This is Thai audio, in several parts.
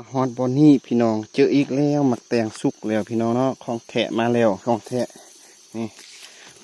มาฮอดบอนนี่พี่น้องเจออีกแล้วหมักแตงสุกแล้วพี่น้องเนาะของแทะมาแล้วของแทะนี่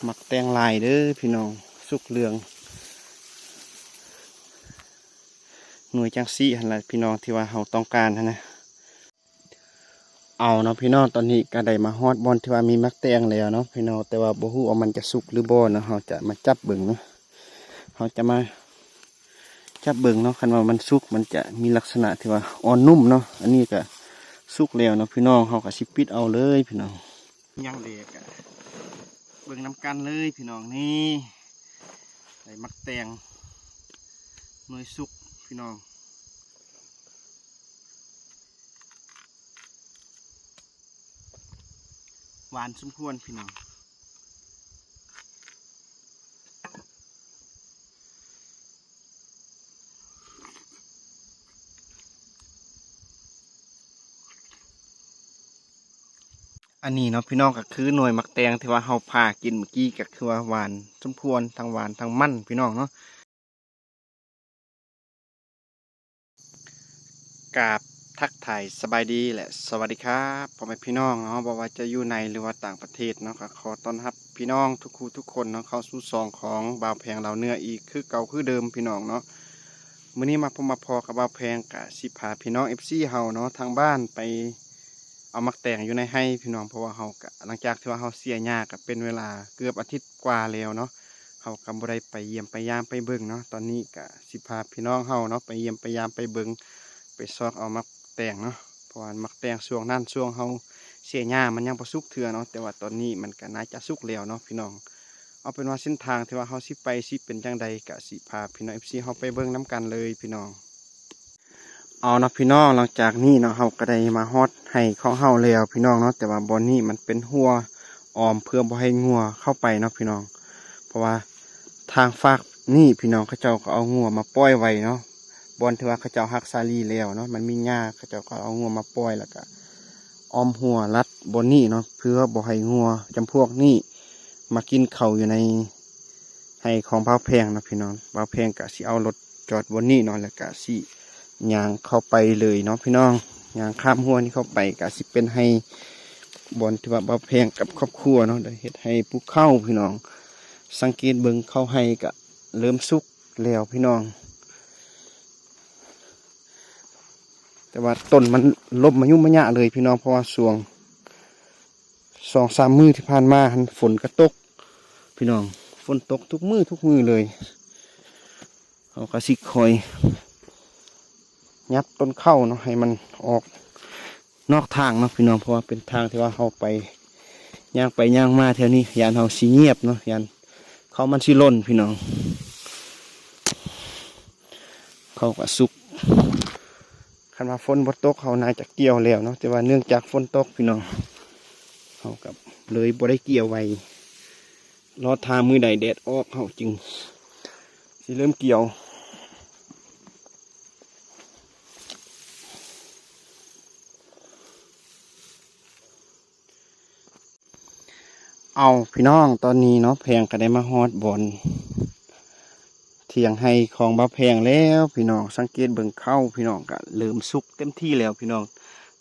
หมักแตงลายเด้อพี่น้องสุกเหลืองหน่วยจังซี่หั่นล่ะพี่น้องที่ว่าเราต้องการนะเอาเนาะพี่น้องตอนนี้ก็ได้มาฮอดบอนที่ว่ามีมักแตงแล้วเนาะพี่น้องแต่ว่าบ่ฮู้ว่ามันจะสุกหรือบ่เนาะเราจะมาจับเบิ่งเนาะเราจะมาจับเบิ่งเนาะคันว่ามันสุกมันจะมีลักษณะที่ว่าอ่อนนุ่มเนาะอันนี้ก็สุกแล้วเนาะพี่น้องเราก็สิปิดเอาเลยพี่น้องยังเด็กอะเบิ่งน้ำกันเลยพี่น้องนี่ใส่มักแตงหน่วยสุกพี่น้องหวานสมควรพี่น้องอันนี้เนาะพี่น้องก็คือหน่วยมักแตงที่ว่าเราพากินเมื่อกี้ก็คือว่าหวานสมควรทั้งหวานทั้งมันพี่น้องเนาะกราบทักทายสบายดีและสวัสดีครับพ่อแม่พี่น้องเนาะบอกว่าจะอยู่ในหรือว่าต่างประเทศเนาะก็ขอต้อนรับพี่น้องทุกคู่ทุกคนเนาะเข้าสู่ซองของบ่าวแพงเราเนื้ออีกคือเก่าคือเดิมพี่น้องเนาะมื้อนี้มาพอกับบ่าวแพงกะสิพาพี่น้อง FC เฮาเนาะทางบ้านไปเอามักแตงอยู่ในให้พี่น้องเพราะว่าเฮากะหลังจากที่ว่าเฮาเสียหญ้าก็เป็นเวลาเกือบอาทิตย์กว่าแล้วเนาะเฮากำบ่ได้ไปเยี่ยมไปยามไปเบิ่งเนาะตอนนี้กะสิพาพี่น้องเฮาเนาะไปเยี่ยมไปยามไปเบิ่งไปซอกเอามักแตงเนาะเพราะว่ามักแตงช่วงนั้นช่วงเฮาเสียหญ้ามันยังบ่สุกเทื่อเนาะแต่ว่าตอนนี้มันก็น่าจะสุกแล้วเนาะพี่น้องเอาเป็นว่าเส้นทางที่ว่าเฮาสิไปสิเป็นจังใดกะสิพาพี่น้อง FC เฮาไปเบิ่งน้ำกันเลยพี่น้องเอาเนาะพี่น้องหลังจากนี้เนาะเฮาก็ได้มาฮอดให้ของเฮาแล้วพี่น้องเนาะแต่ว่าบอนนี้มันเป็นหัวออมเพื่อบ่ให้งัวเข้าไปเนาะพี่น้องเพราะว่าทางฝากนี่พี่น้องเขาเจ้าก็เอางัวมาปล่อยไว้เนาะบอนที่ว่าเขาเจ้าฮักซาลีแล้วเนาะมันมีหญ้าเขาเจ้าก็เอางัวมาปล่อยแล้วก็ออมหัวรัดบอนนี้เนาะเพื่อบ่ให้งัวจำพวกนี้มากินข้าวอยู่ในให้ของบ่าวแพงเนาะพี่น้องบ่าวแพงก็สิเอารถจอดบนนี้เนาะแล้วก็สิย่างเข้าไปเลยเนาะพี่น้องย่างข้ามหัวนี่เข้าไปก็สิเป็นให้บอนที่ว่าบ่าวแพงกับครอบครัวเนาะได้เฮ็ดให้ปลูกข้าวพี่น้องสังเกตเบิ่งเข้าให้ก็เริ่มสุกแล้วพี่น้องแต่ว่าต้นมันลบมายุ่งมะยะเลยพี่น้องเพราะว่าช่วง2-3 มื้อที่ผ่านมาฝนก็ตกพี่น้องฝนตกทุกมื้อเลยเขาก็สิคอยยับต้นข้าวเนาะให้มันออกนอกทางเนาะพี่น้องเพราะว่าเป็นทางที่ว่าเขาไปย่างมาแถวนี้ยานเขาสีเงียบเนาะยานเขามันสิล่นพี่น้องเขาก็สุกคันว่าฝนบ่ตกเขาน่าจะเกี่ยวแล้วเนาะแต่ว่าเนื่องจากฝนตกพี่น้องเขากับเลยบ่ได้เกี่ยวไว้รอทามือใดแดดออกเขาจึงสิเริ่มเกี่ยวเอาพี่น้องตอนนี้เนาะแพงก็ได้มาฮอดบอนเถียงให้ของบ่าวแพงแล้วพี่น้องสังเกตเบิ่งเข้าพี่น้องก็เริ่มสุกเต็มที่แล้วพี่น้อง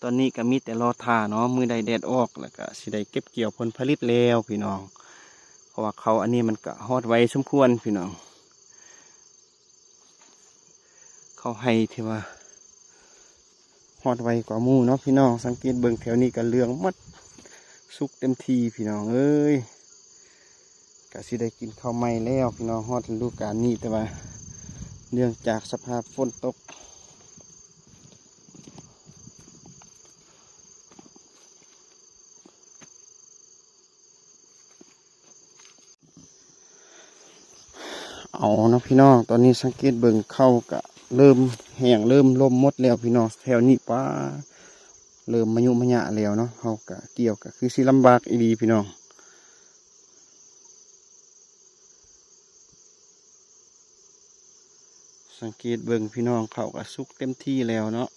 ตอนนี้ก็มีแต่รอทาเนาะมือใดแดดออกแล้วก็สิได้เก็บเกี่ยวผลผลิตแล้วพี่น้องเพราะว่าเขาอันนี้มันก็ฮอดไว้สมควรพี่น้องเขาให้ที่ว่าฮอดไว้กว่าหมู่เนาะพี่น้องสังเกตเบิ่งแถวนี้ก็เหลืองหมดสุกเต็มทีพี่น้องเอ้ยก็สิได้กินข้าวใหม่แล้วพี่น้องฮอดฤดูกาลนี้แต่ว่าเนื่องจากสภาพฝนตกเอาเนาะพี่น้องตอนนี้สังเกตเบิ่งเข้ากะเริ่มแห้งเริ่มล่มหมดแล้วพี่น้องแถวนี้ป้าเริ่มมายุมะยะแล้วเนาะเขากะเกี่ยวกะคือสิลำบากอีดีพี่น้องสังเกตเบิ่งพี่น้องเขากะสุกเต็มที่แล้วเนาะ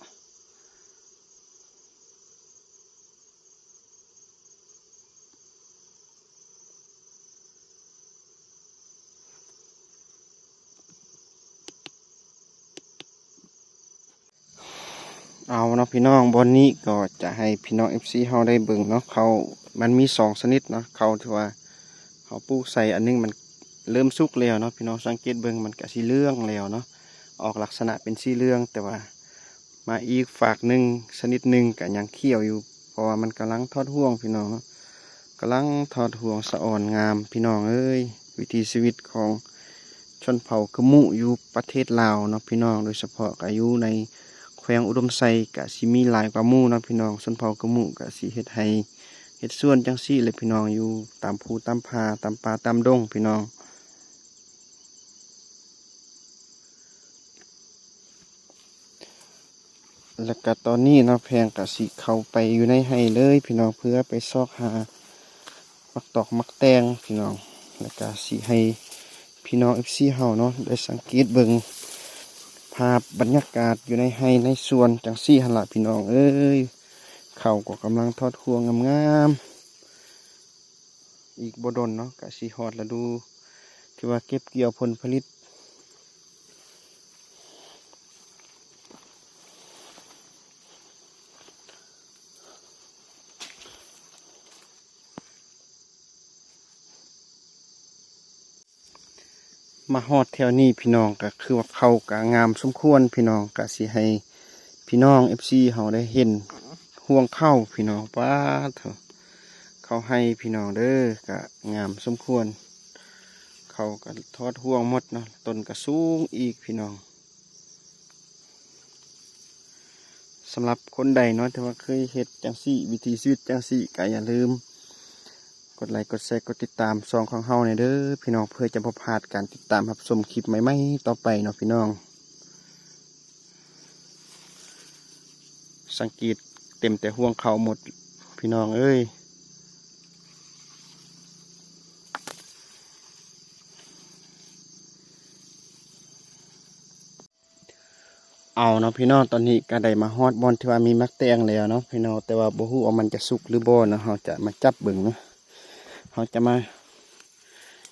เอาเนาะ ะพี่น้องบอนนี้ก็จะให้พี่น้อง FC เฮาได้เบิ่งเนาะเขามันมี2ชนิดเนาะเขาที่ว่าเขาปลูกใส่อันนึงมันเริ่มสุกแล้วเนาะพี่น้องสังเกตเบิ่งมันก็สีเหลืองแล้วเนาะออกลักษณะเป็นสีเหลืองแต่ว่ามาอีกฝากหนึ่งชนิดหนึ่งก็ยังเขียวอยู่เพราะว่ามันกำลังทอดห่วงพี่น้องเนาะกำลังทอดห่วงสะอ่อนงามพี่น้องเอ้ยวิถีชีวิตของชนเผ่ากะมุอยู่ประเทศลาวเนาะพี่น้องโดยเฉพาะอายุในแขวงอุดมไซกะสิมีหลายกว่าหมู่เนาะพี่น้องชนเผ่ากะมุกะสิเฮ็ดให้เฮ็ดส่วนจังซี่เลยพี่น้องอยู่ตามภูตามผาตามป่าตามดงพี่น้องแล้วก็ตอนนี้เนาะแพงกะสิเข้าไปอยู่ในไห้เลยพี่น้องเพื่อไปซอกหามักตอกมักแตงพี่น้องแล้วก็สิให้พี่น้อง FC เฮาเนาะได้สังเกตเบิ่งภาพบรรยากาศอยู่ในไห้ในสวนจังซี่หั่นล่ะพี่น้องเอ้ยเขาก็กำลังทอดห่วงงามๆอีกบ่ดนเนาะก็สิฮอดฤดูที่ว่าเก็บเกี่ยวผลผลิตมาฮอดแถวนี้พี่น้องก็คือว่าเขาก็งามสมควรพี่น้องก็สิให้พี่น้อง FC เฮาได้เห็นห่วงเข้าพี่น้องป้าเถอะเขาให้พี่น้องเด้อก็งามสมควรเขาก็ทอดห่วงหมดเนาะต้นก็สูงอีกพี่น้องสำหรับคนใดเนาะที่ว่าเคยเฮ็ดจังซี่วิถีชีวิตจังซี่ก็อย่าลืมกดไลค์กดแชร์กดติดตามช่องของเฮาในเด้อพี่น้องเพื่อจะบ่พลาดการติดตามรับชมคลิปใหม่ๆต่อไปเนาะพี่น้องสังเกตเต็มแต่ห่วงเขาหมดพี่น้องเอ้ยเอาเนาะพี่น้องตอนนี้ก็ได้มาฮอดบอนที่ว่ามีมักแตงแล้วเนาะพี่น้องแต่ว่าบ่ฮู้ว่ามันจะสุกหรือบ่เนาะเฮาจะมาจับเบิ่งเนาะเฮาจะมา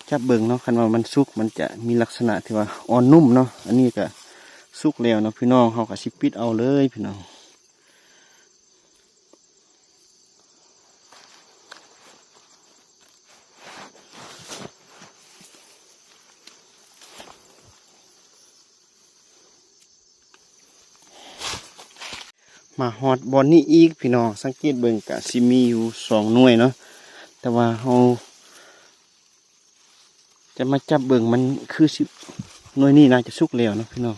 จับเบิ่งเนาะคันว่ามันสุกมันจะมีลักษณะที่ว่าอ่อนนุ่มเนาะอันนี้ก็สุกแล้วเนาะพี่น้องเฮาก็สิปิดเอาเลยพี่น้องมาฮอดบอนนี้อีกพี่น้องสังเกตเบิ่งก็สิมีอยู่2หน่วยเนาะแต่ว่าเฮาจะมาจับเบิ่งมันคือสิหน่วยนี้น่าจะสุกแล้วเนาะพี่น้อง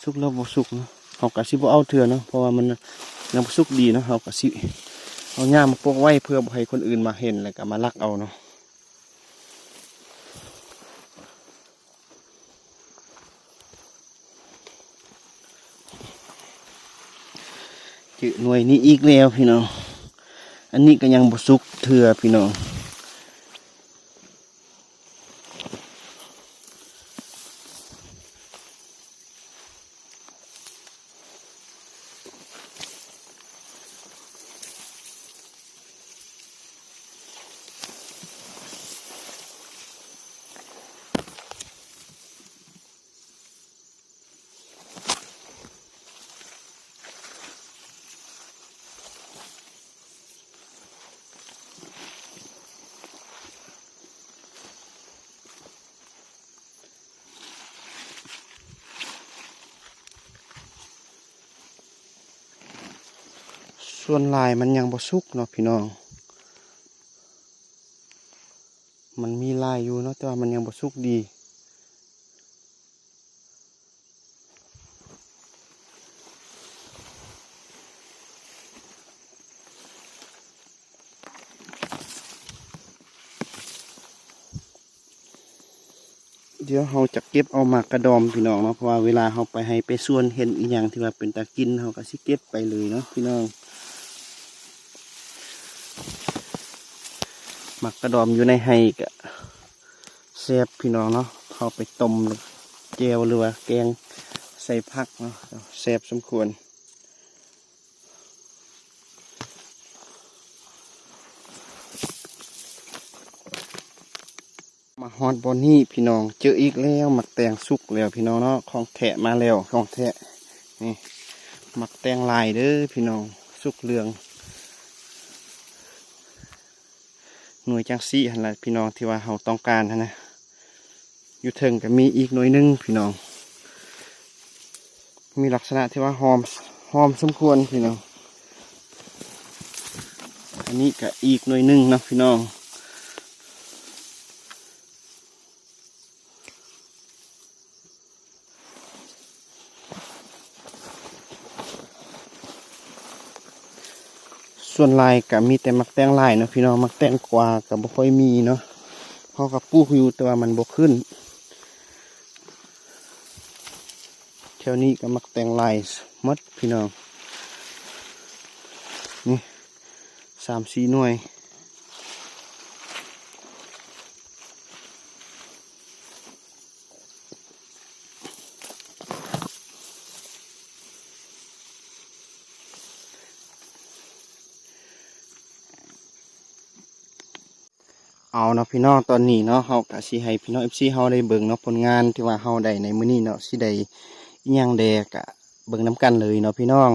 สุกแล้วบ่สุกเนาะเฮาก็สิบ่เอาเถื่อเนาะเพราะว่ามันยังบ่สุกดีเนาะเฮาก็สิเอาหญ้ามาปกไว้เพื่อบ่ให้คนอื่นมาเห็นแล้วก็มาลักเอาเนาะจือหน่วยนี้อีกแล้วพี่น้องอันนี้ก็ยังบ่สุกเถื่อพี่น้องส่วนลายมันยังบ่สุกเนาะพี่น้องมันมีลายอยู่เนาะแต่ว่ามันยังบ่สุกดีเดี๋ยวเราจะเก็บเอาหมากกระดอมพี่น้องเนาะเพราะว่าเวลาเราไปให้ไปส่วนเห็นอีหยังที่ว่าเป็นตากินเราก็สิเก็บไปเลยเนาะพี่น้องหมากกระดอมอยู่ในไห้ก็แซ่บพี่น้องเนาะเอาไปต้มแจ่วหรือว่าแกงใส่ผักเนาะแซ่บสมควรมาฮอดบอนนี่พี่น้องเจออีกแล้วหมักแตงสุกแล้วพี่น้องเนาะของแทะมาแล้วของแทะนี่ มักแตงลายเด้อพี่น้องสุกเหลืองหน่วยจังซี่หั่นล่ะพี่น้องที่ว่าเราต้องการหั่นนะอยู่เทิงก็มีอีกหน่วยหนึงพี่น้องมีลักษณะที่ว่าหอมสมควรพี่น้องอันนี้ก็อีกหน่วยหนึงนะพี่น้องส่วนลายก็มีแต่มักแตงลายเนาะพี่น้องมักแตงกวาก็บ่ค่อยมีเนาะเพราะกับปลูกอยู่แต่ว่ามันบ่ขึ้นแถวนี้ก็มักแตงลายหมดพี่น้องนี่3-4 หน่วยเอาเนาะพี่น้องตอนนี้เนาะเฮาก็สิให้พี่น้อง FC เฮาได้เบิ่งเนาะผลงานที่ว่าเฮาได้ในมื้อนี้เนาะสิได้อิหยังแดก็เบิ่งนํกันเลยเนาะพี่น้อง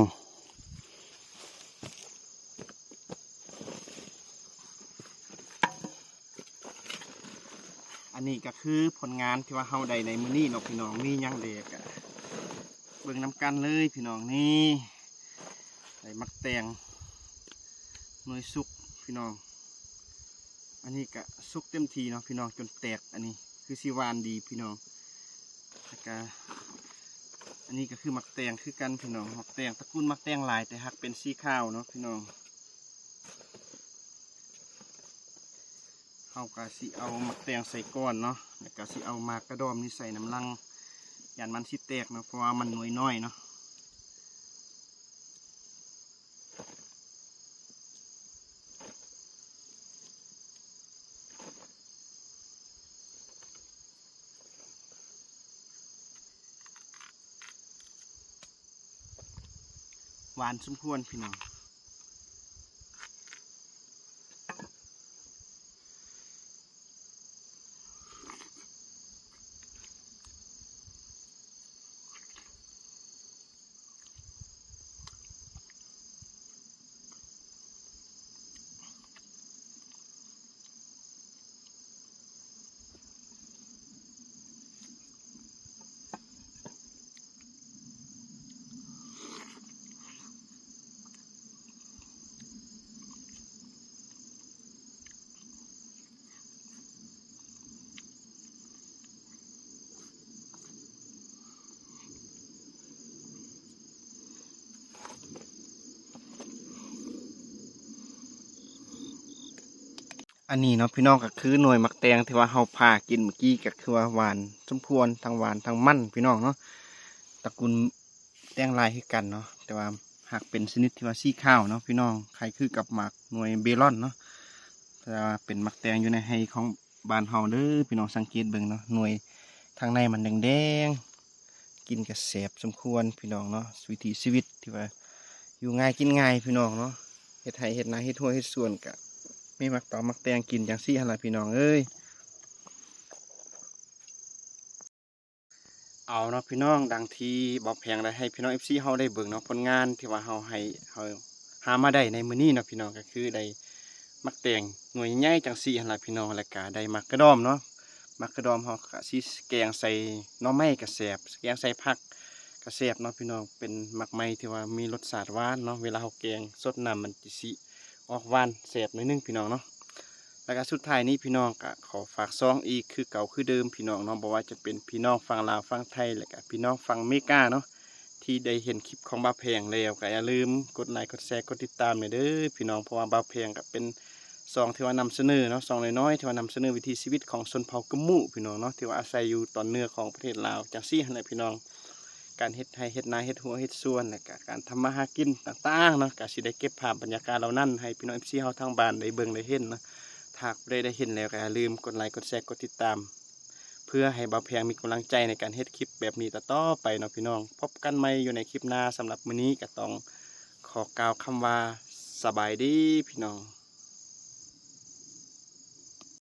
อันนี้ก็คือผลงานที่ว่าเฮาได้ในมื้อนี้เนาะพี่น้องมีหยังแดก็เบิ่งนํกันเลยพี่น้องนี่ได้มักแตงหน่วยสุกพี่น้องอันนี้ก็สุกเต็มทีเนาะพี่น้องจนแตกอันนี้คือสิหวานดีพี่น้องแล้วก็อันนี้ก็คือมักแตงคือกันพี่น้องมักแตงตระกูลมักแตงลายแต่หักเป็นสีขาวเนาะพี่น้องเอาก็สิเอามักแตงใส่ก้อนเนาะแล้วก็สิเอามากระดอมนี่ใส่น้ำลังยันมันสิแตกเนาะเพราะว่ามันน้อยเนาะหวานสมควรพี่น้องอันนี้เนาะพี่น้องก็คือหน่วยมักแตงที่ว่าเฮาพากินเมื่อกี้ก็คือว่าหวานสมควรทั้งหวานทั้งมันพี่น้องเนาะตระกูลแตงลายคือกันเนาะแต่ว่าหากเป็นชนิดที่ว่าสีข้าวเนาะพี่น้องใครคือกับหมากหน่วยเบลอนเนาะแต่ว่าเป็นมักแตงอยู่ในไฮของบ้านเฮาเด้อพี่น้องสังเกตเบิ่งเนาะหน่วยทางในมันแดงๆกินกับแสบสมควรพี่น้องเนาะวิถีชีวิตที่ว่าอยู่ง่ายกินง่ายพี่น้องเนาะเฮ็ดไร่เฮ็ดนาเฮ็ดหัวเฮ็ดสวนกะไม่มักต่อมักแตงกินจังซี่หั่นล่ะพี่น้องเอ้ยเอาเนาะพี่น้องดังที่บอกแพงได้ให้พี่น้อง FC เฮาได้เบิ่งเนาะผลงานที่ว่าเฮาให้เฮาหามาได้ในมื้อนี้เนาะพี่น้องก็คือได้มักแตงหน่วยใหญ่จังซี่หั่นล่ะพี่น้องแล้วก็ได้มักกระดอมเนาะมักกระดอมเฮาก็สิแกงใส่หน่อไม้ก็แซ่บแกงใส่ผักก็แซ่บเนาะพี่น้องเป็นมักไม้ที่ว่ามีรสชาติหวานเนาะเวลาเฮาแกงสดน้ำมันสิออกหวานแซ่บหน่อยนึงพี่น้องเนาะ แล้วก็สุดท้ายนี้พี่น้องก็ขอฝากซองอีกคือเก่าคือเดิมพี่น้องเนาะบอกว่าจะเป็นพี่น้องฝั่งลาวฝั่งไทยและก็พี่น้องฝั่งอเมริกาเนาะที่ได้เห็นคลิปของบ่าวแพงแล้วก็อย่าลืมกดไลค์กดแชร์กดติดตามเลยเด้อพี่น้องเพราะว่าบ่าวแพงก็เป็นซองที่ว่านำเสนอเนาะซองน้อยๆที่ว่านำเสนอวิถีชีวิตของชนเผ่ากะมุพี่น้องเนาะที่ว่าอาศัยอยู่ตอนเหนือของประเทศลาวจังซี่หั่นแหละพี่น้องการเฮ็ดไร่เฮ็ดนาเฮ็ดหัวเฮ็ดสวนและก็การทำมาหากินต่างๆเนาะก็สิได้เก็บภาพบรรยากาศเหล่านั้นให้พี่น้อง FC เฮาทางบ้านได้เบิ่งได้เห็นเนาะ หากได้เห็นแล้วก็อย่าลืมกดไลค์กดแชร์กดติดตามเพื่อให้บ่าวแพงมีกำลังใจในการเฮ็ดคลิปแบบนี้ต่อไปเนาะพี่น้องพบกันใหม่อยู่ในคลิปหน้าสำหรับมื้อนี้ก็ต้องขอกล่าวคำว่าสบายดีพี่น้อง